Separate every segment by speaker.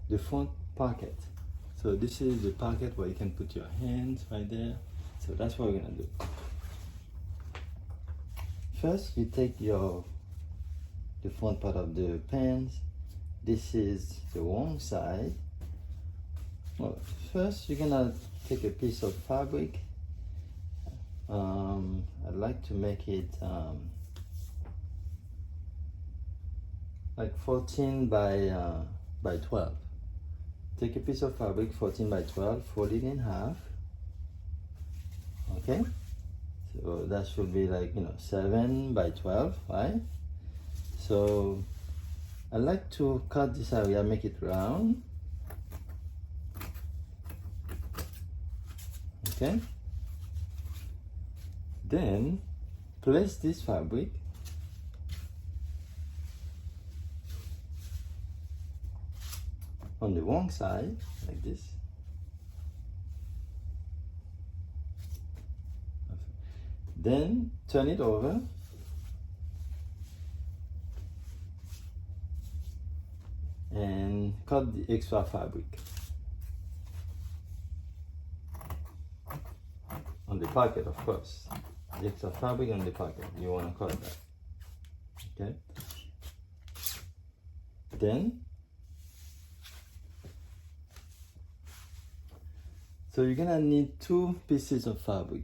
Speaker 1: the front pocket. So this is the pocket where you can put your hands right there. So that's what we're gonna do. First, you take the front part of the pants. This is the wrong side. Well, first you're gonna take a piece of fabric. I'd like to make it like 14 by 12. Take a piece of fabric 14 by 12, fold it in half. Okay, so that should be like 7 by 12, right? So I like to cut this area, make it round. Okay, then place this fabric on the wrong side like this. Then turn it over and cut the extra fabric on the pocket, of course. The extra fabric on the pocket, you want to cut that. Okay, then so you're gonna need 2 pieces of fabric.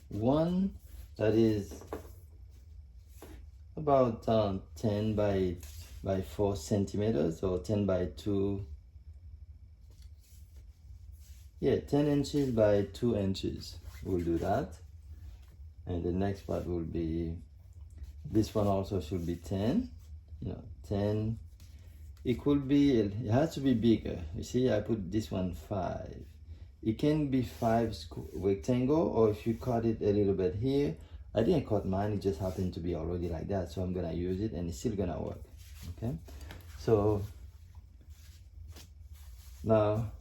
Speaker 1: One that is about 10 by 4 centimeters, or 10 by 2, yeah, 10 inches by 2 inches. We'll do that. And the next part will be, this one also should be 10, 10. It could be, it has to be bigger. You see, I put this one 5. It can be 5 rectangle, or if you cut it a little bit here. I didn't cut mine, it just happened to be already like that, so I'm gonna use it and it's still gonna work. Okay, so now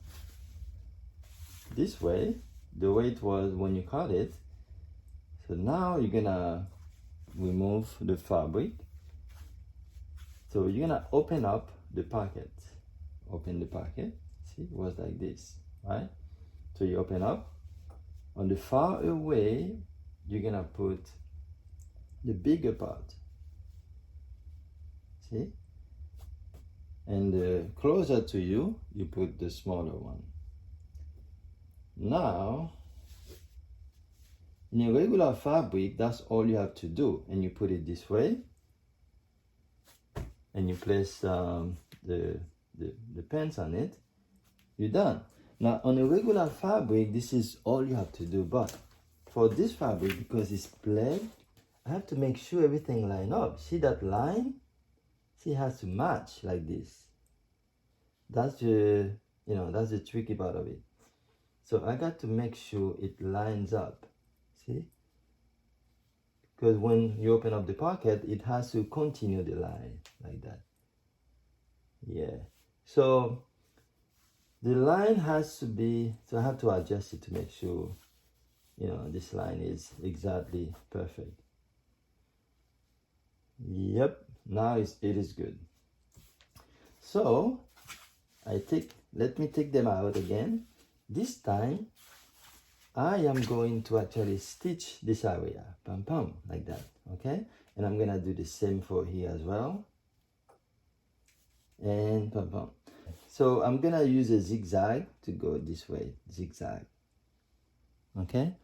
Speaker 1: this way, the way it was when you cut it. So now you're gonna remove the fabric. So you're gonna open up the pocket. Open the pocket. See, it was like this, right? So you open up. On the far away, you're gonna put the bigger part. See? And closer to you, you put the smaller one. Now, in a regular fabric, that's all you have to do. And you put it this way. And you place the pants on it. You're done. Now, on a regular fabric, this is all you have to do. But for this fabric, because it's plaid, I have to make sure everything line up. See that line? See, it has to match like this. That's that's the tricky part of it. So I got to make sure it lines up. See? Because when you open up the pocket, it has to continue the line like that. Yeah. So the line has to be, so I have to adjust it to make sure, this line is exactly perfect. Yep, now it is good. So let me take them out again. This time, I am going to actually stitch this area, pam pam, like that, okay? And I'm gonna do the same for here as well. And pam pam. So I'm gonna use a zigzag to go this way, zigzag, okay?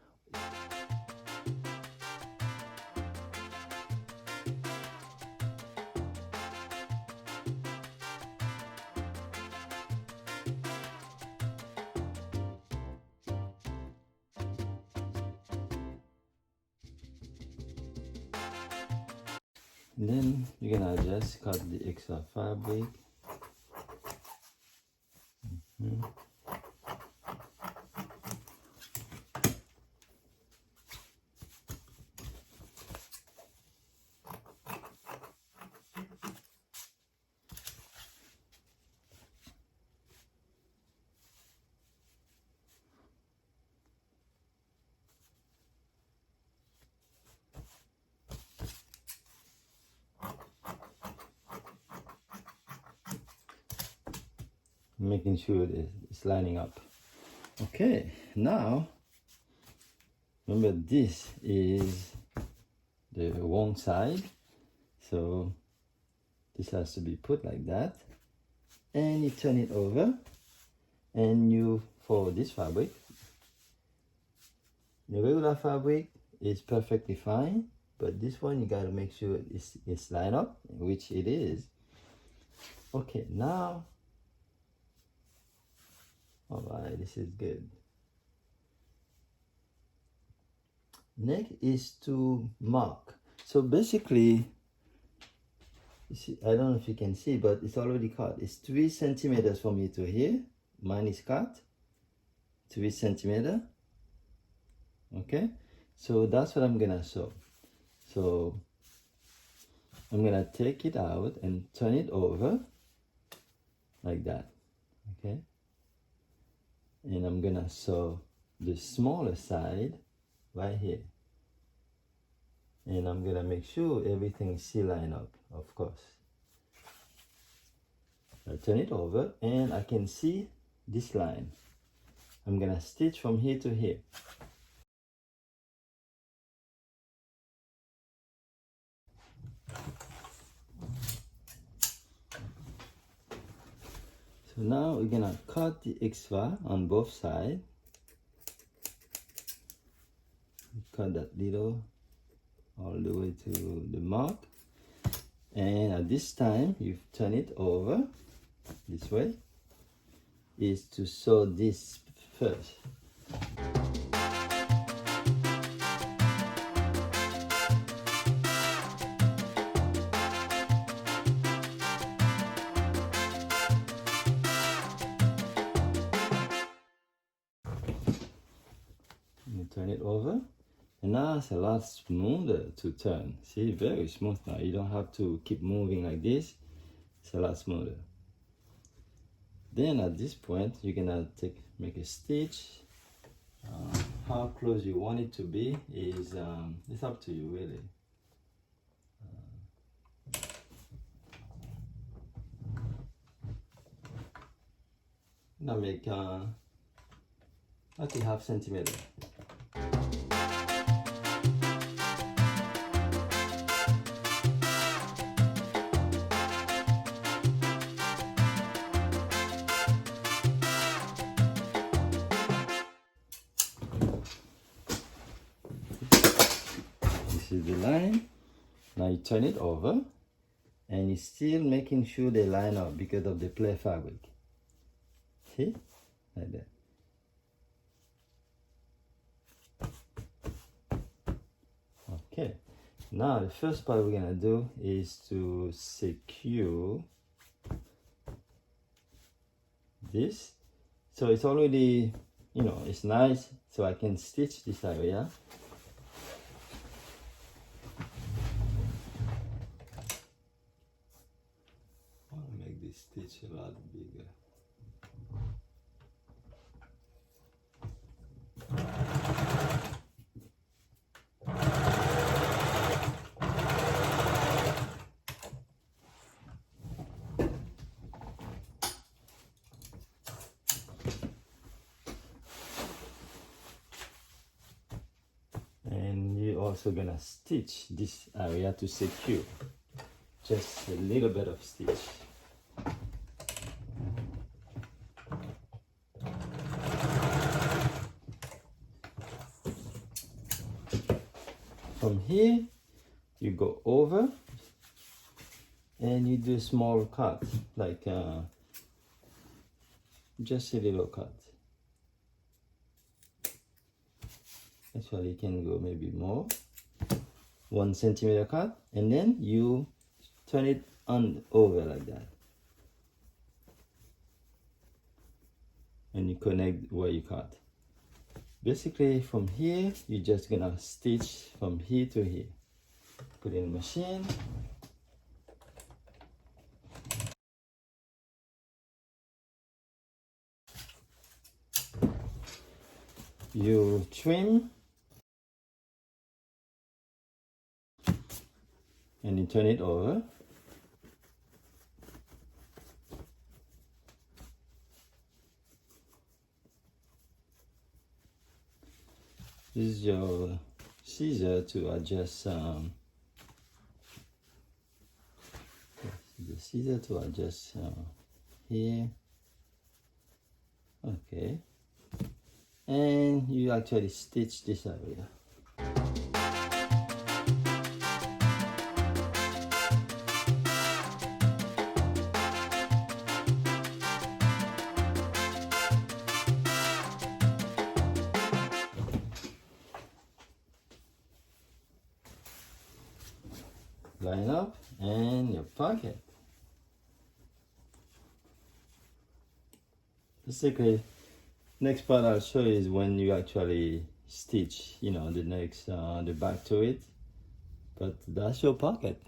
Speaker 1: Then you're gonna just cut the extra fabric. making sure it's lining up. Okay, now remember this is the wrong side, so this has to be put like that, and you turn it over, and you, for this fabric, the regular fabric is perfectly fine, but this one you gotta make sure it's lined up, which it is. Okay, now, all right, this is good. Next is to mark. So basically, you see, I don't know if you can see, but it's already cut. It's 3 centimeters from here to here. Mine is cut 3 centimeters. Okay, so that's what I'm gonna sew. So I'm gonna take it out and turn it over like that. Okay, and I'm gonna sew the smaller side right here, and I'm gonna make sure everything is still lined up, of course. I turn it over and I can see this line. I'm gonna stitch from here to here. So now we're gonna cut the extra on both sides. Cut that little all the way to the mark, and at this time you turn it over this way, is to sew this first. You turn it over, and now it's a lot smoother to turn. See, very smooth now. You don't have to keep moving like this. It's a lot smoother. Then at this point, you're gonna make a stitch. How close you want it to be is it's up to you, really. Now make like a half centimeter. This is the line. Now you turn it over, and you're still making sure they line up because of the play fabric. See? Like that. Okay. Now the first part we're gonna do is to secure this. So it's already, you know, it's nice, so I can stitch this area. I'll make this stitch a lot bigger. And you're also gonna stitch this area to secure. Just a little bit of stitch. From here, you go over and you do a small cut, like just a little cut. Actually, you can go maybe more, 1 centimeter cut, and then you turn it on over like that, and you connect where you cut. Basically, from here, you're just gonna stitch from here to here. Put in the machine. You trim, and you turn it over. use your scissor to adjust the scissor to adjust here. Okay, and you actually stitch this area. Line up and your pocket. Basically, next part I'll show you is when you actually stitch, you know, the next the back to it. But that's your pocket.